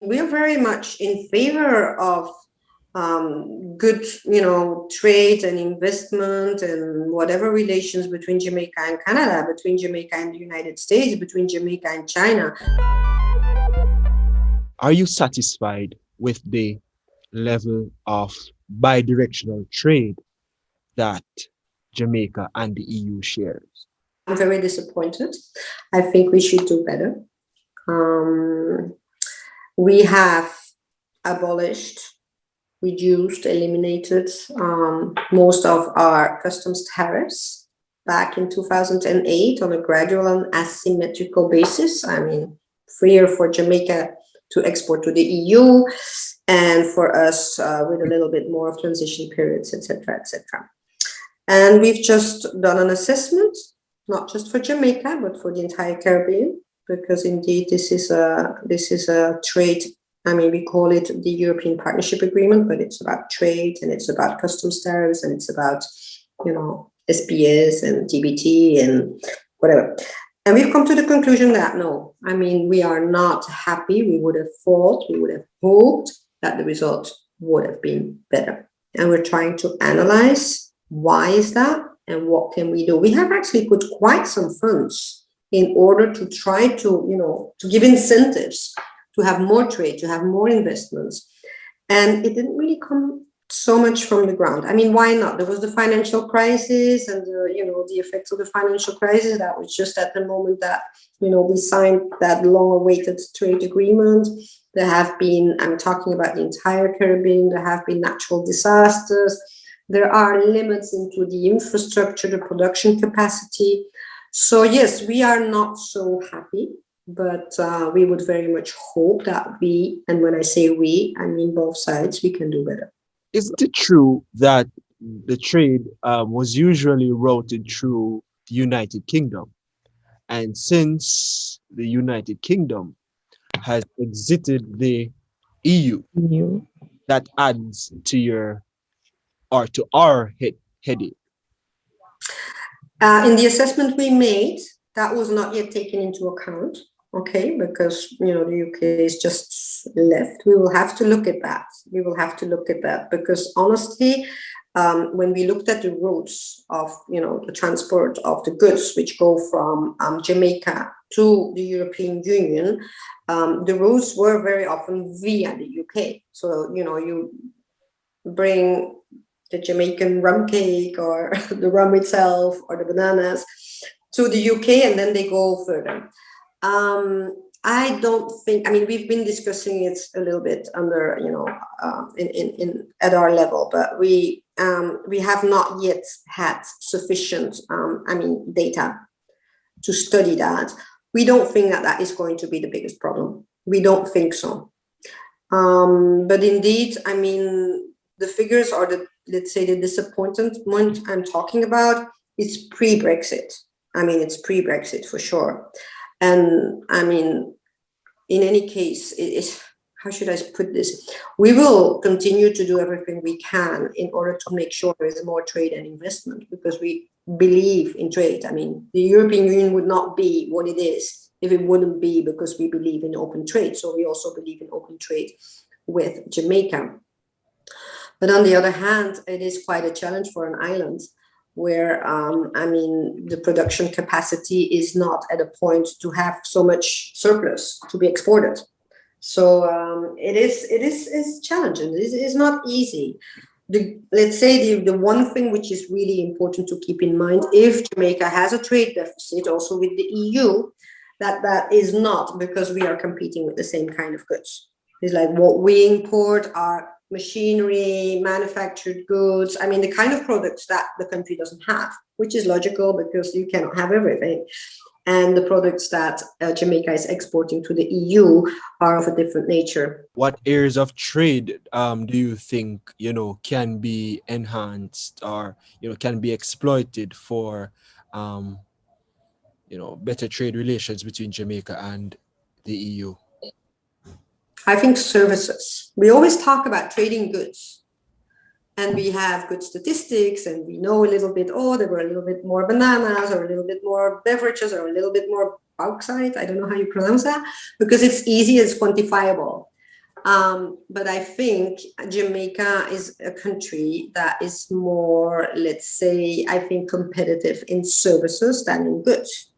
We are very much in favor of good, trade and investment and whatever relations between Jamaica and Canada, between Jamaica and the United States, between Jamaica and China. Are you satisfied with the level of bidirectional trade that Jamaica and the EU shares? I'm very disappointed. I think we should do better. We have abolished, reduced, eliminated most of our customs tariffs back in 2008 on a gradual and asymmetrical basis. I mean, freer for Jamaica to export to the EU, and for us with a little bit more of transition periods, etc., etc. And we've just done an assessment, not just for Jamaica, but for the entire Caribbean, because indeed this is a trade. I mean, we call it the European Partnership Agreement, but it's about trade and it's about customs tariffs and it's about, SPS and TBT and whatever. And we've come to the conclusion that no, I mean, we are not happy. We would have thought, we would have hoped that the result would have been better. And we're trying to analyze why is that and what can we do. We have actually put quite some funds in order to try to, to give incentives to have more trade, to have more investments. And it didn't really come so much from the ground. I mean, why not? There was the financial crisis and the effects of the financial crisis. That was just at the moment that, we signed that long-awaited trade agreement. There have been, I'm talking about the entire Caribbean, there have been natural disasters. There are limits into the infrastructure, the production capacity. So yes, we are not so happy, but we would very much hope that we, and when I say we, I mean both sides, we can do better. Isn't it true that the trade was usually routed through the United Kingdom? And since the United Kingdom has exited the EU, that adds to our headache. In the assessment we made, that was not yet taken into account, okay, because, the UK is just left. We will have to look at that. Because honestly, when we looked at the routes of, the transport of the goods which go from Jamaica to the European Union, the routes were very often via the UK. So, you bring the Jamaican rum cake or the rum itself or the bananas to the UK and then they go further. I don't think, I mean, we've been discussing it a little bit under, in at our level, but we have not yet had sufficient, data to study that. We don't think that is going to be the biggest problem. We don't think so. But indeed, I mean, the figures are let's say the disappointment I'm talking about is pre-Brexit. I mean, it's pre-Brexit for sure. And I mean, in any case, how should I put this? We will continue to do everything we can in order to make sure there is more trade and investment because we believe in trade. I mean, the European Union would not be what it is if it wouldn't be because we believe in open trade. So we also believe in open trade with Jamaica. But on the other hand, it is quite a challenge for an island where, the production capacity is not at a point to have so much surplus to be exported. So it is challenging. It is not easy. Let's say the one thing which is really important to keep in mind, if Jamaica has a trade deficit also with the EU, that is not because we are competing with the same kind of goods. It's like what we import are machinery, manufactured goods. I mean, the kind of products that the country doesn't have, which is logical because you cannot have everything. And the products that Jamaica is exporting to the EU are of a different nature. What areas of trade do you think, can be enhanced or, can be exploited for, better trade relations between Jamaica and the EU? I think services. We always talk about trading goods and we have good statistics and we know a little bit, there were a little bit more bananas or a little bit more beverages or a little bit more bauxite. I don't know how you pronounce that because it's easy, it's quantifiable. But I think Jamaica is a country that is more, let's say, I think competitive in services than in goods.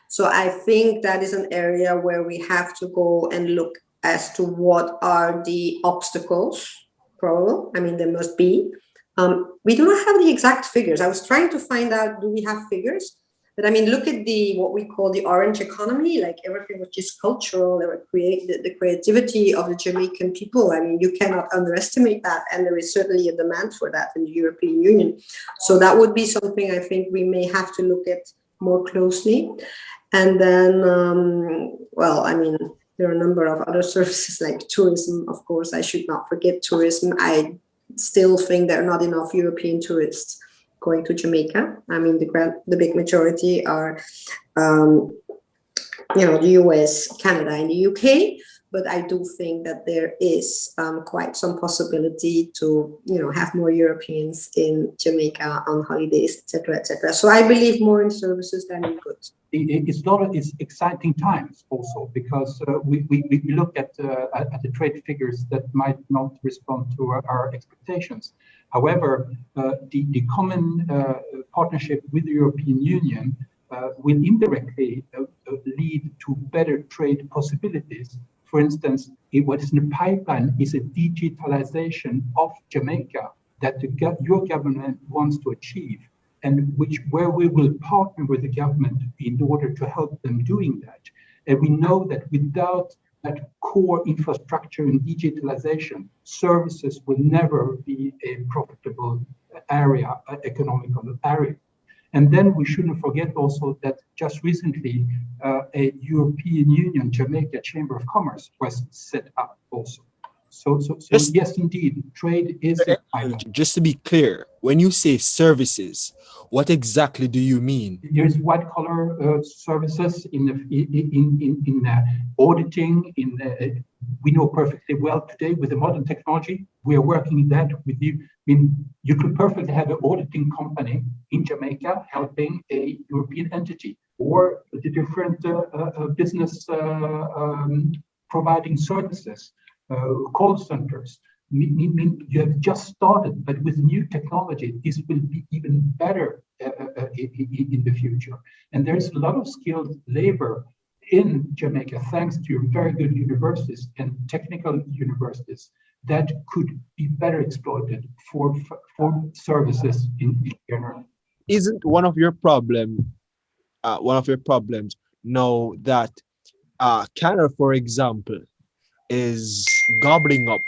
So I think that is an area where we have to go and look as to what are the obstacles, probably. I mean, there must be. We do not have the exact figures. I was trying to find out, do we have figures? But I mean, look at what we call the orange economy, like everything which is cultural, the creativity of the Jamaican people. I mean, you cannot underestimate that. And there is certainly a demand for that in the European Union. So that would be something I think we may have to look at more closely. And then, well, I mean, there are a number of other services like tourism. Of course, I should not forget tourism. I still think there are not enough European tourists going to Jamaica. I mean, the big majority are, the US, Canada, and the UK. But I do think that there is quite some possibility to, have more Europeans in Jamaica on holidays, etc., etc. So I believe more in services than in goods. It's exciting times also because we look at the trade figures that might not respond to our expectations. However, the common partnership with the European Union will indirectly lead to better trade possibilities. For instance, what is in the pipeline is a digitalization of Jamaica that your government wants to achieve, and where we will partner with the government in order to help them doing that. And we know that without that core infrastructure and digitalization, services will never be a profitable area, economical area. And then we shouldn't forget also that just recently, a European Union Jamaica Chamber of Commerce was set up also. So yes, indeed, trade is. Just to be clear, when you say services, what exactly do you mean? There's white-collar services in auditing. We know perfectly well today with the modern technology, we are working that with you. I mean, you could perfectly have an auditing company in Jamaica helping a European entity, or the different business providing services. Call centers. You have just started, but with new technology, this will be even better in the future. And there's a lot of skilled labor in Jamaica, thanks to very good universities and technical universities that could be better exploited for services in general. Isn't one of your problems now that Canada, for example, is gobbling up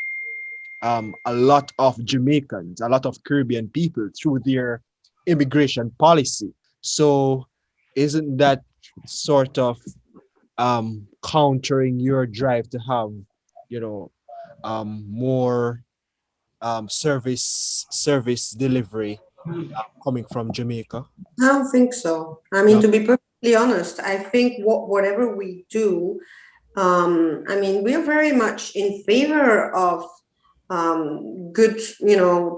a lot of Jamaicans, a lot of Caribbean people through their immigration policy? So isn't that sort of countering your drive to have, more service delivery coming from Jamaica? I don't think so. I mean, to be perfectly honest, I think whatever we do, I mean, we're very much in favor of good,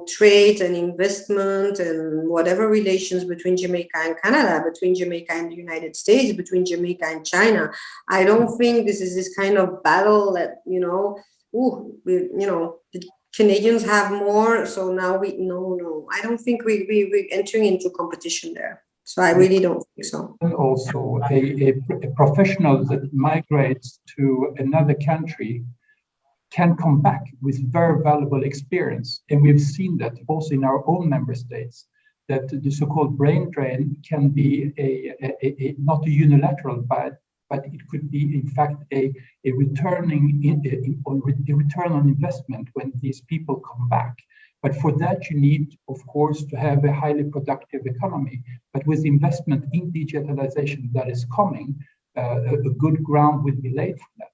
trade and investment and whatever relations between Jamaica and Canada, between Jamaica and the United States, between Jamaica and China. I don't think this is this kind of battle that, the Canadians have more, so now no. I don't think we're entering into competition there. So I really don't think so. Also, a professional that migrates to another country can come back with very valuable experience. And we've seen that also in our own member states, that the so-called brain drain can be not a unilateral, but it could be, in fact, a return on investment when these people come back. But for that, you need, of course, to have a highly productive economy. But with investment in digitalization that is coming, a good ground will be laid for that.